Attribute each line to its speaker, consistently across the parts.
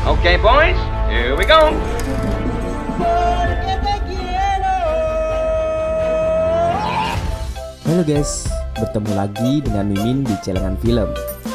Speaker 1: Okay, boys, here we go.
Speaker 2: Halo guys, bertemu lagi dengan Mimin di Celengan Film.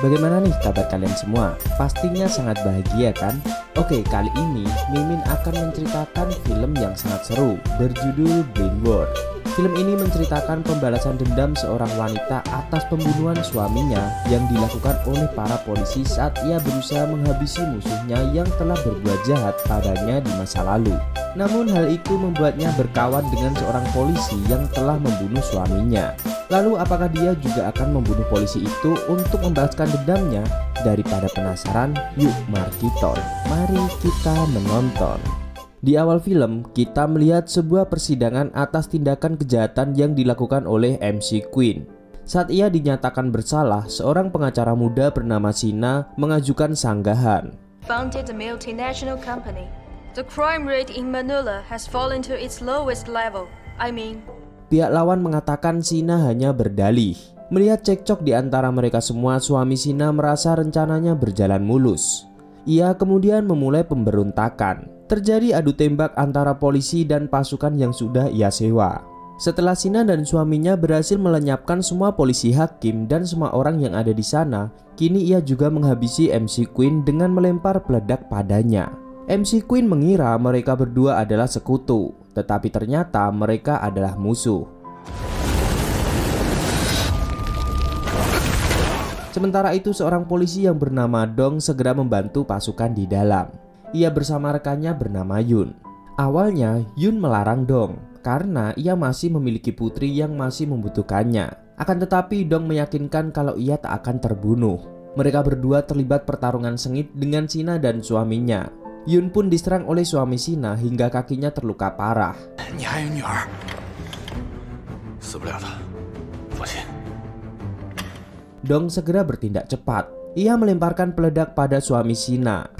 Speaker 2: Bagaimana nih kabar kalian semua? Pastinya sangat bahagia kan? Oke, kali ini Mimin akan menceritakan film yang sangat seru berjudul Blind World. Film ini menceritakan pembalasan dendam seorang wanita atas pembunuhan suaminya yang dilakukan oleh para polisi saat ia berusaha menghabisi musuhnya yang telah berbuat jahat padanya di masa lalu. Namun hal itu membuatnya berkawan dengan seorang polisi yang telah membunuh suaminya. Lalu apakah dia juga akan membunuh polisi itu untuk membalaskan dendamnya? Daripada penasaran, yuk mari kita menonton. Di awal film, kita melihat sebuah persidangan atas tindakan kejahatan yang dilakukan oleh MC Queen. Saat ia dinyatakan bersalah, seorang pengacara muda bernama Sina mengajukan sanggahan.
Speaker 3: Founded a multinational company. The crime rate in Manila has fallen to its lowest level.
Speaker 2: Pihak lawan mengatakan Sina hanya berdalih. Melihat cekcok di antara mereka semua, suami Sina merasa rencananya berjalan mulus. Ia kemudian memulai pemberontakan. Terjadi adu tembak antara polisi dan pasukan yang sudah ia sewa. Setelah Sina dan suaminya berhasil melenyapkan semua polisi, hakim, dan semua orang yang ada di sana, kini ia juga menghabisi MC Queen dengan melempar peledak padanya. MC Queen mengira mereka berdua adalah sekutu, tetapi ternyata mereka adalah musuh. Sementara itu, seorang polisi yang bernama Dong segera membantu pasukan di dalam. Ia bersama rekannya bernama Yun. Awalnya Yun melarang Dong karena ia masih memiliki putri yang masih membutuhkannya. Akan tetapi Dong meyakinkan kalau ia tak akan terbunuh. Mereka berdua terlibat pertarungan sengit dengan Sina dan suaminya. Yun pun diserang oleh suami Sina hingga kakinya terluka parah. Dong segera bertindak cepat. Ia melemparkan peledak pada suami Sina.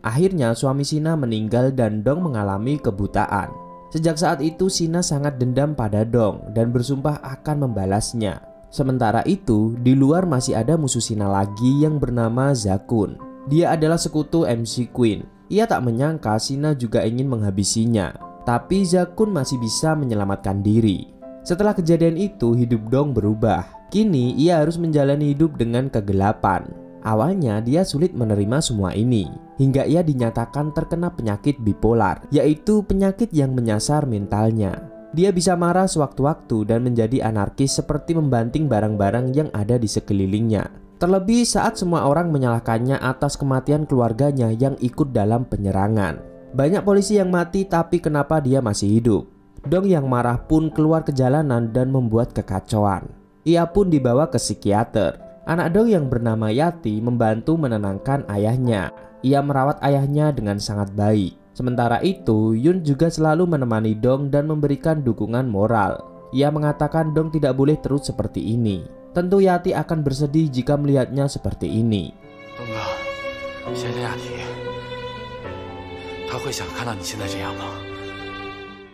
Speaker 2: Akhirnya suami Sina meninggal dan Dong mengalami kebutaan. Sejak saat itu Sina sangat dendam pada Dong dan bersumpah akan membalasnya. Sementara itu di luar masih ada musuh Sina lagi yang bernama Zakun. Dia adalah sekutu MC Queen. Ia tak menyangka Sina juga ingin menghabisinya. Tapi Zakun masih bisa menyelamatkan diri. Setelah kejadian itu hidup Dong berubah. Kini ia harus menjalani hidup dengan kegelapan. Awalnya dia sulit menerima semua ini, hingga ia dinyatakan terkena penyakit bipolar, yaitu penyakit yang menyasar mentalnya. Dia bisa marah sewaktu-waktu dan menjadi anarkis seperti membanting barang-barang yang ada di sekelilingnya. Terlebih saat semua orang menyalahkannya atas kematian keluarganya yang ikut dalam penyerangan. Banyak polisi yang mati, tapi kenapa dia masih hidup? Dong yang marah pun keluar ke jalanan dan membuat kekacauan. Ia pun dibawa ke psikiater. Anak Dong yang bernama Yati membantu menenangkan ayahnya. Ia merawat ayahnya dengan sangat baik. Sementara itu, Yun juga selalu menemani Dong dan memberikan dukungan moral. Ia mengatakan Dong tidak boleh terus seperti ini. Tentu Yati akan bersedih jika melihatnya seperti ini.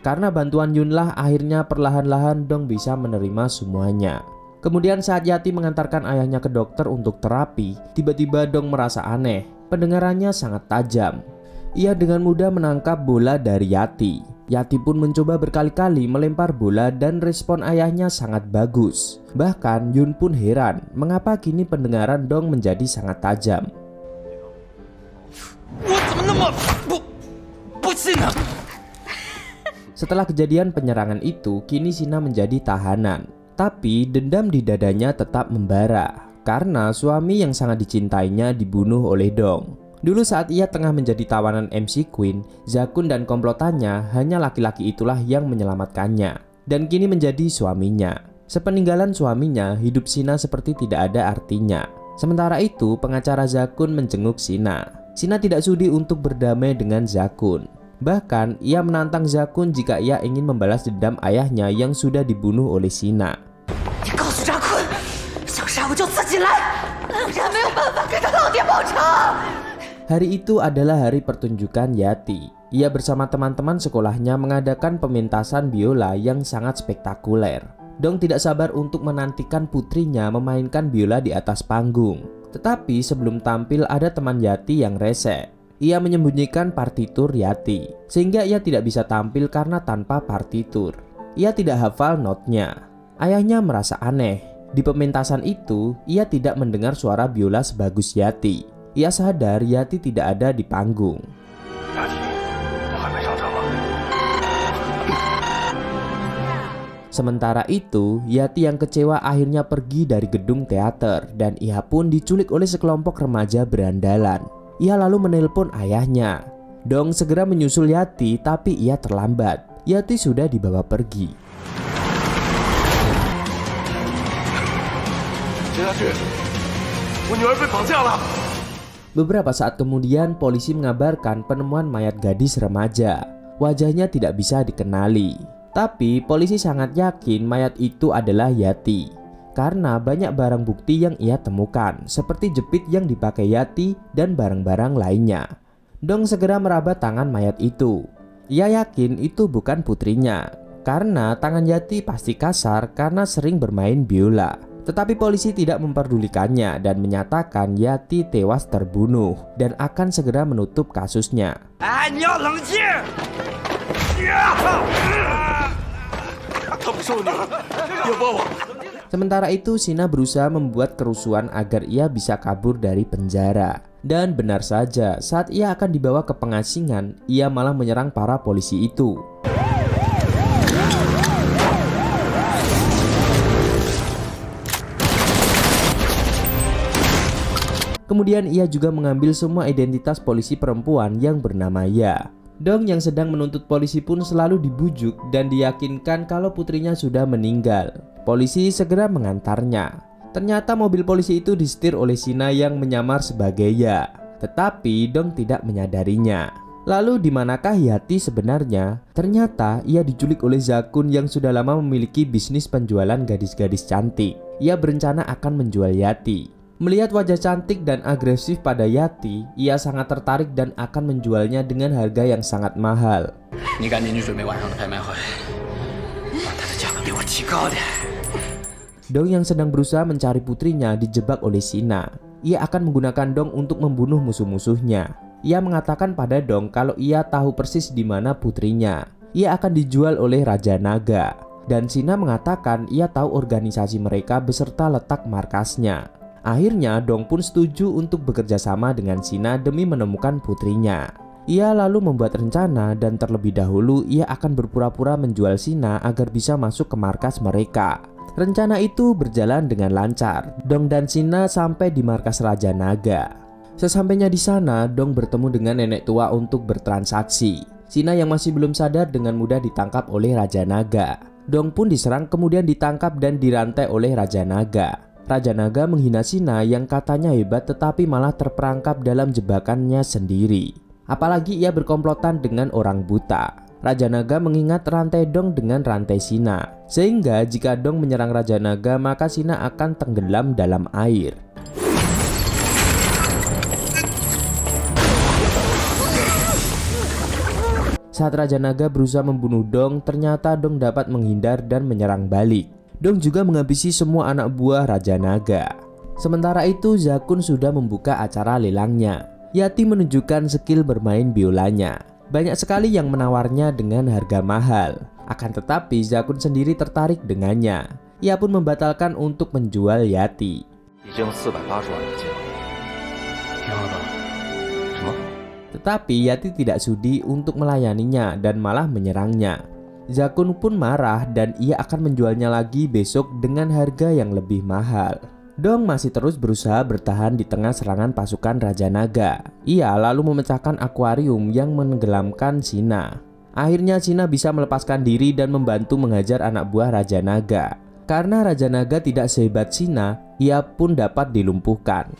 Speaker 2: Karena bantuan Yunlah, akhirnya perlahan-lahan Dong bisa menerima semuanya. Kemudian saat Yati mengantarkan ayahnya ke dokter untuk terapi, tiba-tiba Dong merasa aneh. Pendengarannya sangat tajam. Ia dengan mudah menangkap bola dari Yati. Yati pun mencoba berkali-kali melempar bola dan respon ayahnya sangat bagus. Bahkan Yun pun heran mengapa kini pendengaran Dong menjadi sangat tajam. Setelah kejadian penyerangan itu, kini Sina menjadi tahanan. Tapi dendam di dadanya tetap membara karena suami yang sangat dicintainya dibunuh oleh Dong. Dulu saat ia tengah menjadi tawanan MC Queen, Zakun dan komplotannya hanya laki-laki itulah yang menyelamatkannya dan kini menjadi suaminya. Sepeninggalan suaminya, hidup Sina seperti tidak ada artinya. Sementara itu, pengacara Zakun menjenguk Sina. Sina tidak sudi untuk berdamai dengan Zakun. Bahkan ia menantang Zakun jika ia ingin membalas dendam ayahnya yang sudah dibunuh oleh Sina. Hari itu adalah hari pertunjukan Yati. Ia bersama teman-teman sekolahnya mengadakan pementasan biola yang sangat spektakuler. Dong tidak sabar untuk menantikan putrinya memainkan biola di atas panggung. Tetapi sebelum tampil ada teman Yati yang rese. Ia menyembunyikan partitur Yati, sehingga ia tidak bisa tampil karena tanpa partitur. Ia tidak hafal notnya. Ayahnya merasa aneh. Di pementasan itu, ia tidak mendengar suara biola sebagus Yati. Ia sadar Yati tidak ada di panggung. Sementara itu, Yati yang kecewa akhirnya pergi dari gedung teater dan ia pun diculik oleh sekelompok remaja berandalan. Ia lalu menelpon ayahnya. Dong segera menyusul Yati tapi ia terlambat. Yati sudah dibawa pergi. Beberapa saat kemudian polisi mengabarkan penemuan mayat gadis remaja. Wajahnya tidak bisa dikenali. Tapi polisi sangat yakin mayat itu adalah Yati karena banyak barang bukti yang ia temukan seperti jepit yang dipakai Yati dan barang-barang lainnya. Dong segera meraba tangan mayat itu. Ia yakin itu bukan putrinya karena tangan Yati pasti kasar karena sering bermain biola. Tetapi polisi tidak memperdulikannya dan menyatakan Yati tewas terbunuh dan akan segera menutup kasusnya. Sementara itu Shina berusaha membuat kerusuhan agar ia bisa kabur dari penjara. Dan benar saja, saat ia akan dibawa ke pengasingan, ia malah menyerang para polisi itu. Kemudian ia juga mengambil semua identitas polisi perempuan yang bernama Ya. Dong yang sedang menuntut polisi pun selalu dibujuk dan diyakinkan kalau putrinya sudah meninggal. Polisi segera mengantarnya. Ternyata mobil polisi itu disetir oleh Shina yang menyamar sebagai Ya. Tetapi Dong tidak menyadarinya. Lalu di manakah Yati sebenarnya? Ternyata ia diculik oleh Zakun yang sudah lama memiliki bisnis penjualan gadis-gadis cantik. Ia berencana akan menjual Yati. Melihat wajah cantik dan agresif pada Yati, ia sangat tertarik dan akan menjualnya dengan harga yang sangat mahal. Dong yang sedang berusaha mencari putrinya dijebak oleh Shina. Ia akan menggunakan Dong untuk membunuh musuh-musuhnya. Ia mengatakan pada Dong kalau ia tahu persis di mana putrinya. Ia akan dijual oleh Raja Naga. Dan Shina mengatakan ia tahu organisasi mereka beserta letak markasnya. Akhirnya Dong pun setuju untuk bekerja sama dengan Shina demi menemukan putrinya. Ia lalu membuat rencana dan terlebih dahulu ia akan berpura-pura menjual Shina agar bisa masuk ke markas mereka. Rencana itu berjalan dengan lancar. Dong dan Shina sampai di markas Raja Naga. Sesampainya di sana, Dong bertemu dengan nenek tua untuk bertransaksi. Shina yang masih belum sadar dengan mudah ditangkap oleh Raja Naga. Dong pun diserang kemudian ditangkap dan dirantai oleh Raja Naga. Raja Naga menghina Shina yang katanya hebat tetapi malah terperangkap dalam jebakannya sendiri. Apalagi ia berkomplotan dengan orang buta. Raja Naga mengingat rantai Dong dengan rantai Shina. Sehingga jika Dong menyerang Raja Naga maka Shina akan tenggelam dalam air. Saat Raja Naga berusaha membunuh Dong, ternyata Dong dapat menghindar dan menyerang balik. Dong juga menghabisi semua anak buah Raja Naga. Sementara itu Zakun sudah membuka acara lelangnya. Yati menunjukkan skill bermain biolanya. Banyak sekali yang menawarnya dengan harga mahal. Akan tetapi Zakun sendiri tertarik dengannya. Ia pun membatalkan untuk menjual Yati. Tetapi Yati tidak sudi untuk melayaninya dan malah menyerangnya. Zakun pun marah dan ia akan menjualnya lagi besok dengan harga yang lebih mahal. Dong masih terus berusaha bertahan di tengah serangan pasukan Raja Naga. Ia lalu memecahkan akuarium yang menenggelamkan Shina. Akhirnya Shina bisa melepaskan diri dan membantu mengajar anak buah Raja Naga. Karena Raja Naga tidak sehebat Shina, ia pun dapat dilumpuhkan.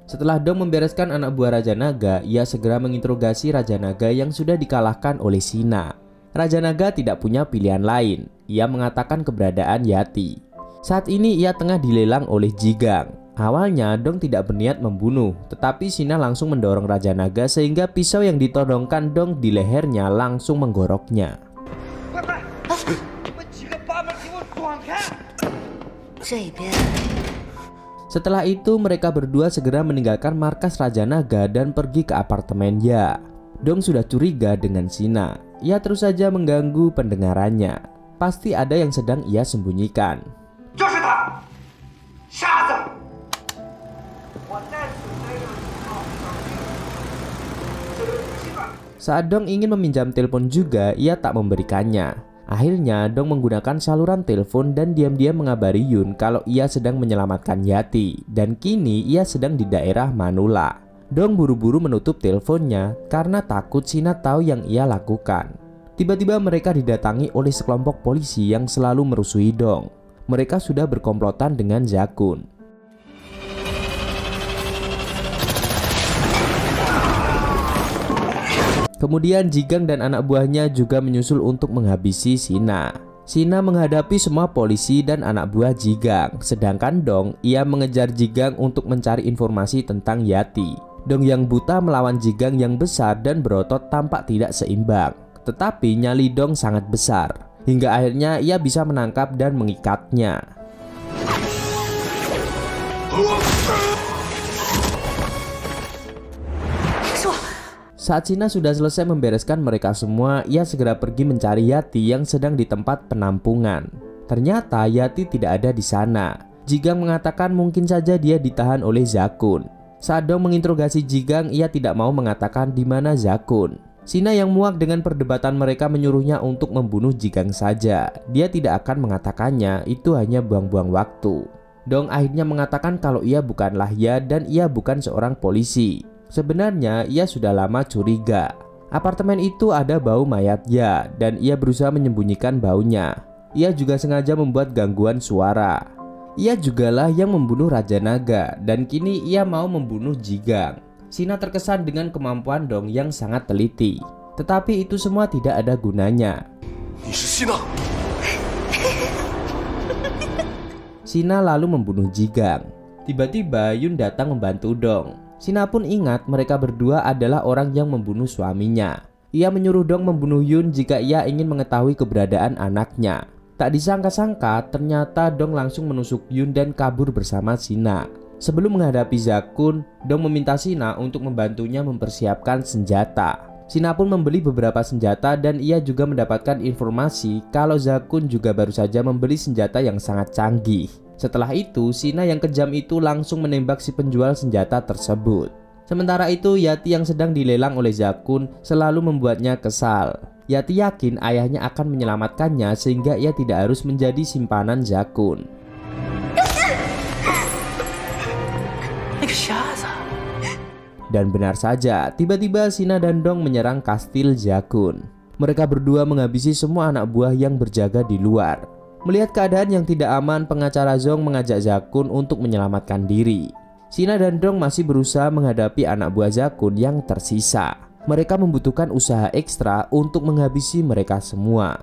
Speaker 2: Setelah Dong membereskan anak buah Raja Naga, ia segera menginterogasi Raja Naga yang sudah dikalahkan oleh Shina. Raja Naga tidak punya pilihan lain. Ia mengatakan keberadaan Yati. Saat ini ia tengah dilelang oleh Jigang. Awalnya Dong tidak berniat membunuh, tetapi Sina langsung mendorong Raja Naga sehingga pisau yang ditodongkan Dong di lehernya langsung menggoroknya. Setelah itu mereka berdua segera meninggalkan markas Raja Naga dan pergi ke apartemennya. Dong sudah curiga dengan Sina. Ia terus saja mengganggu pendengarannya. Pasti ada yang sedang ia sembunyikan. Saat Dong ingin meminjam telepon juga, ia tak memberikannya. Akhirnya Dong menggunakan saluran telepon dan diam-diam mengabari Yun kalau ia sedang menyelamatkan Yati. Dan kini ia sedang di daerah Manula. Dong buru-buru menutup teleponnya karena takut Sina tahu yang ia lakukan. Tiba-tiba mereka didatangi oleh sekelompok polisi yang selalu merusuhi Dong. Mereka sudah berkomplotan dengan Zakun. Kemudian Jigang dan anak buahnya juga menyusul untuk menghabisi Sina. Sina menghadapi semua polisi dan anak buah Jigang. Sedangkan Dong, ia mengejar Jigang untuk mencari informasi tentang Yati. Dong yang buta melawan Jigang yang besar dan berotot tampak tidak seimbang. Tetapi nyali Dong sangat besar. Hingga akhirnya ia bisa menangkap dan mengikatnya. Saat Sina sudah selesai membereskan mereka semua, ia segera pergi mencari Yati yang sedang di tempat penampungan. Ternyata Yati tidak ada di sana. Jigang mengatakan mungkin saja dia ditahan oleh Zakun. Saat Dong menginterogasi Jigang, ia tidak mau mengatakan di mana Zakun. Sina yang muak dengan perdebatan mereka menyuruhnya untuk membunuh Jigang saja. Dia tidak akan mengatakannya, itu hanya buang-buang waktu. Dong akhirnya mengatakan kalau ia bukanlah Ya dan ia bukan seorang polisi. Sebenarnya ia sudah lama curiga. Apartemen itu ada bau mayat Ya dan ia berusaha menyembunyikan baunya. Ia juga sengaja membuat gangguan suara. Ia jugalah yang membunuh Raja Naga dan kini ia mau membunuh Jigang. Sina terkesan dengan kemampuan Dong yang sangat teliti. Tetapi itu semua tidak ada gunanya. Sina lalu membunuh Jigang. Tiba-tiba Yun datang membantu Dong. Sina pun ingat mereka berdua adalah orang yang membunuh suaminya. Ia menyuruh Dong membunuh Yun jika ia ingin mengetahui keberadaan anaknya. Tak disangka-sangka ternyata Dong langsung menusuk Yun dan kabur bersama Sina. Sebelum menghadapi Zakun, Dong meminta Sina untuk membantunya mempersiapkan senjata. Sina pun membeli beberapa senjata dan ia juga mendapatkan informasi kalau Zakun juga baru saja membeli senjata yang sangat canggih. Setelah itu, Sina yang kejam itu langsung menembak si penjual senjata tersebut. Sementara itu, Yati yang sedang dilelang oleh Zakun selalu membuatnya kesal. Yati yakin ayahnya akan menyelamatkannya sehingga ia tidak harus menjadi simpanan Zakun. Dan benar saja, tiba-tiba Sina dan Dong menyerang kastil Zakun. Mereka berdua menghabisi semua anak buah yang berjaga di luar. Melihat keadaan yang tidak aman, pengacara Zong mengajak Zakun untuk menyelamatkan diri. Sina dan Dong masih berusaha menghadapi anak buah Zakun yang tersisa. Mereka membutuhkan usaha ekstra untuk menghabisi mereka semua.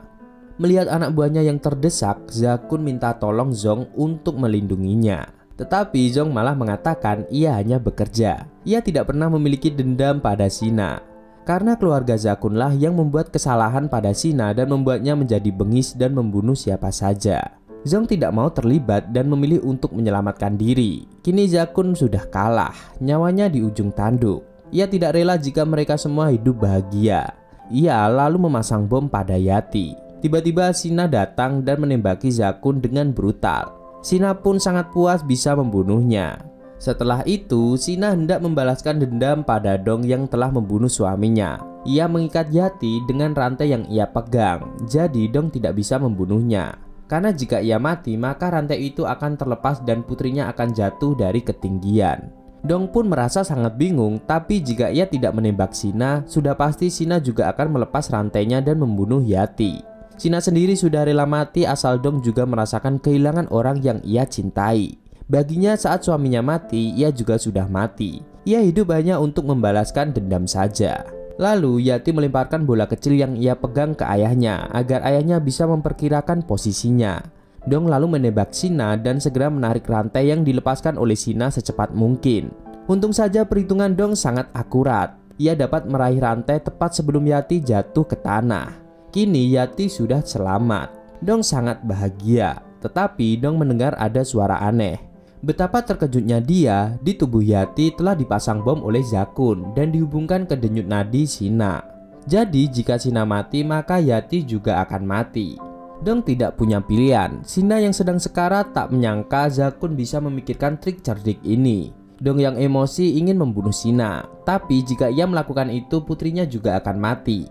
Speaker 2: Melihat anak buahnya yang terdesak, Zakun minta tolong Zong untuk melindunginya. Tetapi Zong malah mengatakan ia hanya bekerja. Ia tidak pernah memiliki dendam pada Sina. Karena keluarga Zakunlah yang membuat kesalahan pada Sina dan membuatnya menjadi bengis dan membunuh siapa saja. Zong tidak mau terlibat dan memilih untuk menyelamatkan diri. Kini Zakun sudah kalah, nyawanya di ujung tanduk. Ia tidak rela jika mereka semua hidup bahagia. Ia lalu memasang bom pada Yati. Tiba-tiba Sina datang dan menembaki Zakun dengan brutal. Sina pun sangat puas bisa membunuhnya. Setelah itu, Sina hendak membalaskan dendam pada Dong yang telah membunuh suaminya. Ia mengikat Yati dengan rantai yang ia pegang, jadi Dong tidak bisa membunuhnya. Karena jika ia mati, maka rantai itu akan terlepas dan putrinya akan jatuh dari ketinggian. Dong pun merasa sangat bingung, tapi jika ia tidak menembak Sina, sudah pasti Sina juga akan melepas rantainya dan membunuh Yati. Sina sendiri sudah rela mati asal Dong juga merasakan kehilangan orang yang ia cintai. Baginya saat suaminya mati, ia juga sudah mati. Ia hidup hanya untuk membalaskan dendam saja. Lalu Yati melemparkan bola kecil yang ia pegang ke ayahnya agar ayahnya bisa memperkirakan posisinya. Dong lalu menembak Shina dan segera menarik rantai yang dilepaskan oleh Shina secepat mungkin. Untung saja perhitungan Dong sangat akurat. Ia dapat meraih rantai tepat sebelum Yati jatuh ke tanah. Kini Yati sudah selamat. Dong sangat bahagia. Tetapi Dong mendengar ada suara aneh. Betapa terkejutnya dia, di tubuh Yati telah dipasang bom oleh Zakun dan dihubungkan ke denyut nadi Shina. Jadi jika Shina mati maka Yati juga akan mati. Dong tidak punya pilihan. Shina yang sedang sekarat tak menyangka Zakun bisa memikirkan trik cerdik ini. Dong yang emosi ingin membunuh Shina. Tapi jika ia melakukan itu putrinya juga akan mati.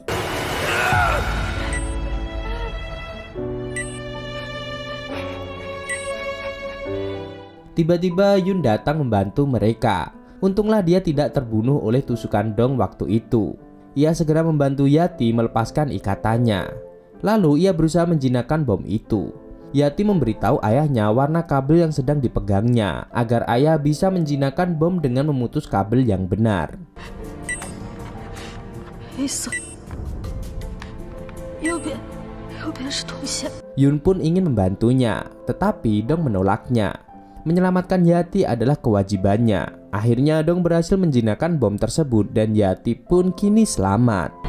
Speaker 2: Tiba-tiba Yun datang membantu mereka. Untunglah dia tidak terbunuh oleh tusukan Dong waktu itu. Ia segera membantu Yati melepaskan ikatannya. Lalu ia berusaha menjinakkan bom itu. Yati memberitahu ayahnya warna kabel yang sedang dipegangnya agar ayah bisa menjinakkan bom dengan memutus kabel yang benar. Yun pun ingin membantunya, tetapi Dong menolaknya. Menyelamatkan Yati adalah kewajibannya. Akhirnya Dong berhasil menjinakkan bom tersebut dan Yati pun kini selamat.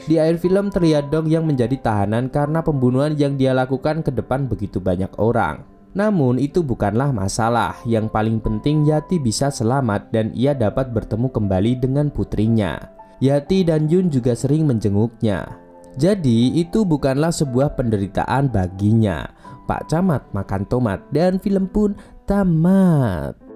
Speaker 2: Di akhir film terlihat Dong yang menjadi tahanan karena pembunuhan yang dia lakukan ke depan begitu banyak orang. Namun itu bukanlah masalah. Yang paling penting Yati bisa selamat dan ia dapat bertemu kembali dengan putrinya. Yati dan Yun juga sering menjenguknya. Jadi itu bukanlah sebuah penderitaan baginya. Pak Camat makan tomat dan film pun tamat.